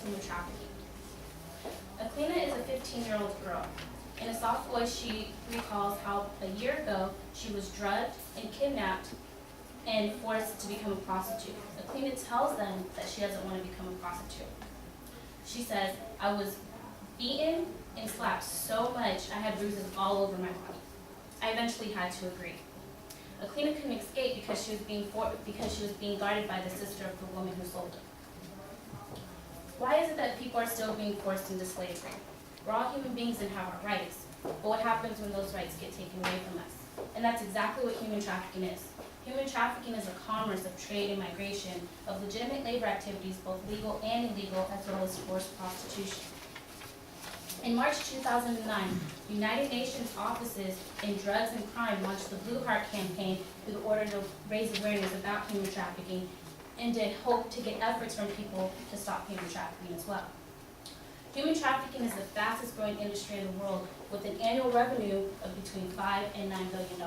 human trafficking. Aklina is a 15-year-old girl. In a soft voice, she recalls how a year ago she was drugged and kidnapped and forced to become a prostitute. Aklina tells them that she doesn't want to become a prostitute. She says, "I was beaten and slapped so much I had bruises all over my body. I eventually had to agree." Aklina couldn't escape because she was being guarded by the sister of the woman who sold her. Why is it that people are still being forced into slavery? We're all human beings and have our rights, but what happens when those rights get taken away from us? And that's exactly what human trafficking is. Human trafficking is a commerce of trade and migration of legitimate labor activities, both legal and illegal, as well as forced prostitution. In March 2009, United Nations offices in drugs and crime launched the Blue Heart campaign in order to raise awareness about human trafficking and to hope to get efforts from people to stop human trafficking as well. Human trafficking is the fastest growing industry in the world with an annual revenue of between $5 and $9 billion.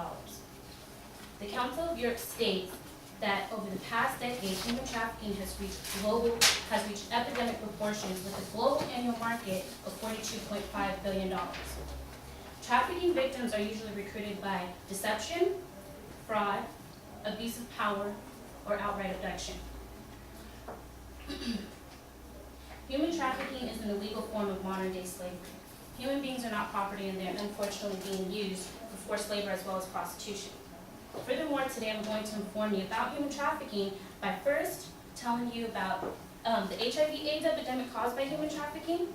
The Council of Europe states that over the past decade, human trafficking has reached epidemic proportions with a global annual market of $42.5 billion. Trafficking victims are usually recruited by deception, fraud, abuse of power, or outright abduction. Human trafficking is an illegal form of modern-day slavery. Human beings are not property, and they are unfortunately being used for forced labor as well as prostitution. Furthermore, today I'm going to inform you about human trafficking by first telling you about the HIV/AIDS epidemic caused by human trafficking,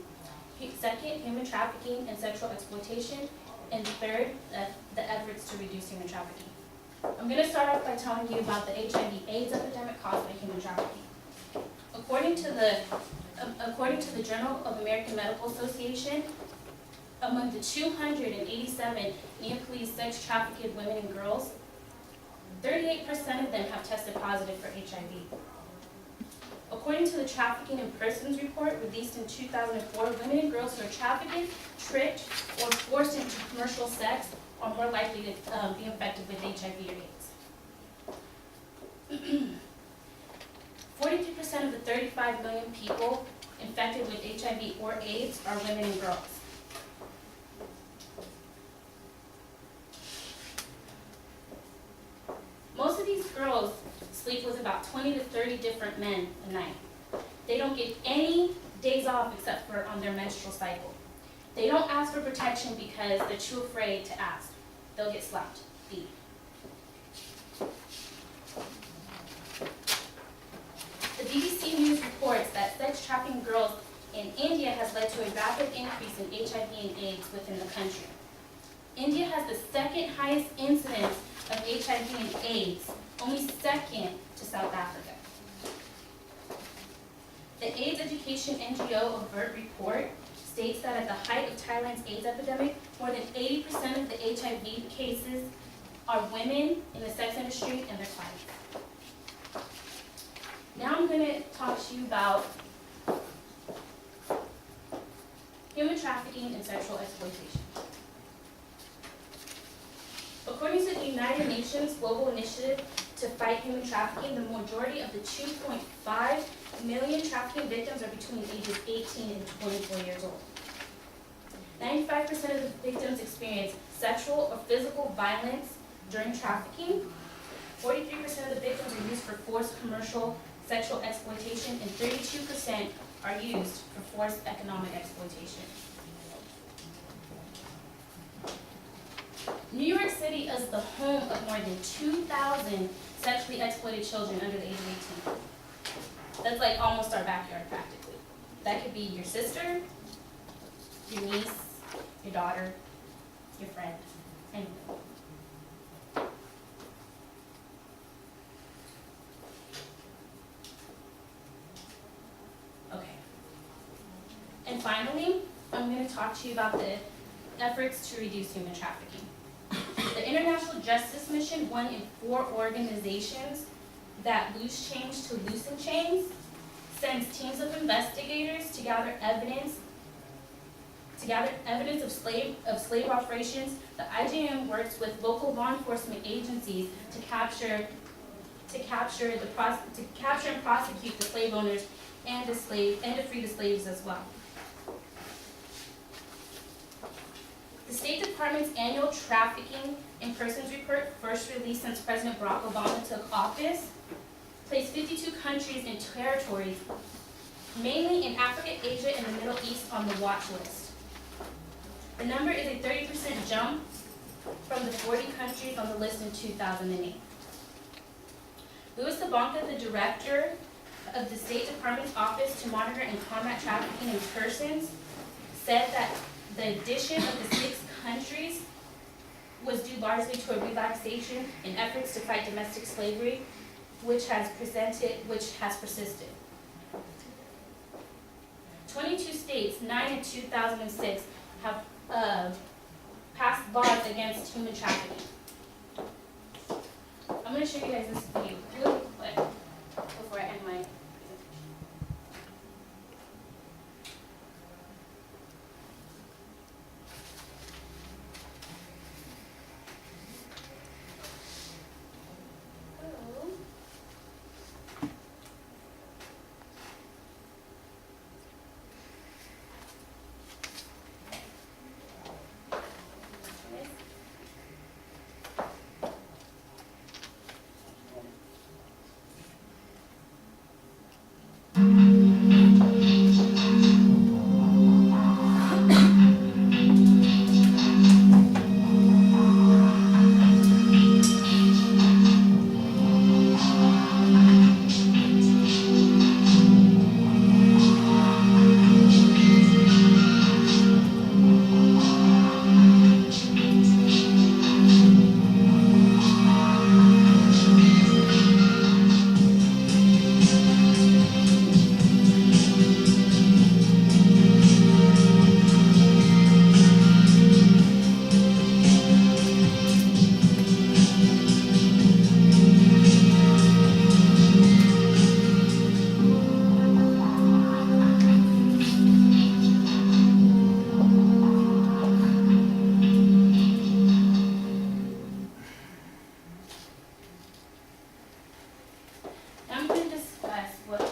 second, human trafficking and sexual exploitation, and third, the efforts to reduce human trafficking. I'm going to start off by telling you about the HIV/AIDS epidemic caused by human trafficking. According to the Journal of American Medical Association, among the 287 Neapolitan sex trafficked women and girls, 38% of them have tested positive for HIV. According to the Trafficking in Persons report released in 2004, women and girls who are trafficked, tricked, or forced into commercial sex are more likely to be infected with HIV or AIDS. 43% of the 35 million people infected with HIV or AIDS are women and girls. Most of these girls sleep with about 20 to 30 different men a night. They don't get any days off except for on their menstrual cycle. They don't ask for protection because they're too afraid to ask. They'll get slapped, beat. The BBC News reports that sex trafficking girls in India has led to a rapid increase in HIV and AIDS within the country. India has the second highest incidence of HIV and AIDS, only second to South Africa. The AIDS education NGO Avert report states that at the height of Thailand's AIDS epidemic, more than 80% of the HIV cases are women in the sex industry and their clients. Now I'm going to talk to you about human trafficking and sexual exploitation. According to the United Nations Global Initiative to Fight Human Trafficking, the majority of the 2.5 million trafficking victims are between ages 18 and 24 years old. 95% of the victims experience sexual or physical violence during trafficking. 43% of the victims are used for forced commercial sexual exploitation, and 32% are used for forced economic exploitation. New York City is the home of more than 2,000 sexually exploited children under the age of 18. That's like almost our backyard practically. That could be your sister, your niece, your daughter, your friend, anyone. Okay. And finally, I'm going to talk to you about the efforts to reduce human trafficking. The International Justice Mission, one in 4 organizations that loose chains to loosen chains, sends teams of investigators to gather evidence of slave operations. The IJM works with local law enforcement agencies to capture and prosecute the slave owners and to free the slaves as well. The State Department's annual Trafficking in Persons report, first released since President Barack Obama took office, placed 52 countries and territories, mainly in Africa, Asia, and the Middle East, on the watch list. The number is a 30% jump from the 40 countries on the list in 2008. Louis Sabanka, the director of the State Department's Office to Monitor and Combat Trafficking in Persons, said that the addition of the 6 countries was due largely to a relaxation in efforts to fight domestic slavery, which has persisted. 22 states, 9 in 2006, have passed laws against human trafficking. I'm going to show you guys this video really quick before I end my presentation.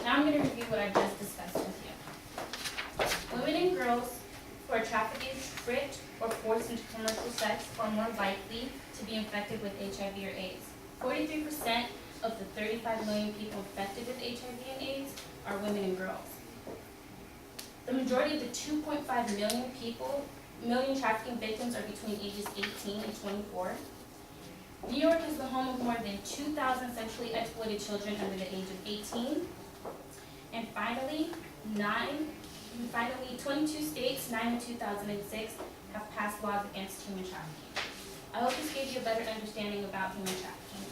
Now I'm going to review what I just discussed with you. Women and girls who are trafficked, tricked, or forced into commercial sex are more likely to be infected with HIV or AIDS. 43% of the 35 million people infected with HIV and AIDS are women and girls. The majority of the 2.5 million trafficking victims are between ages 18 and 24. New York is the home of more than 2,000 sexually exploited children under the age of 18. And finally, 22 states, 9 in 2006, have passed laws against human trafficking. I hope this gave you a better understanding about human trafficking.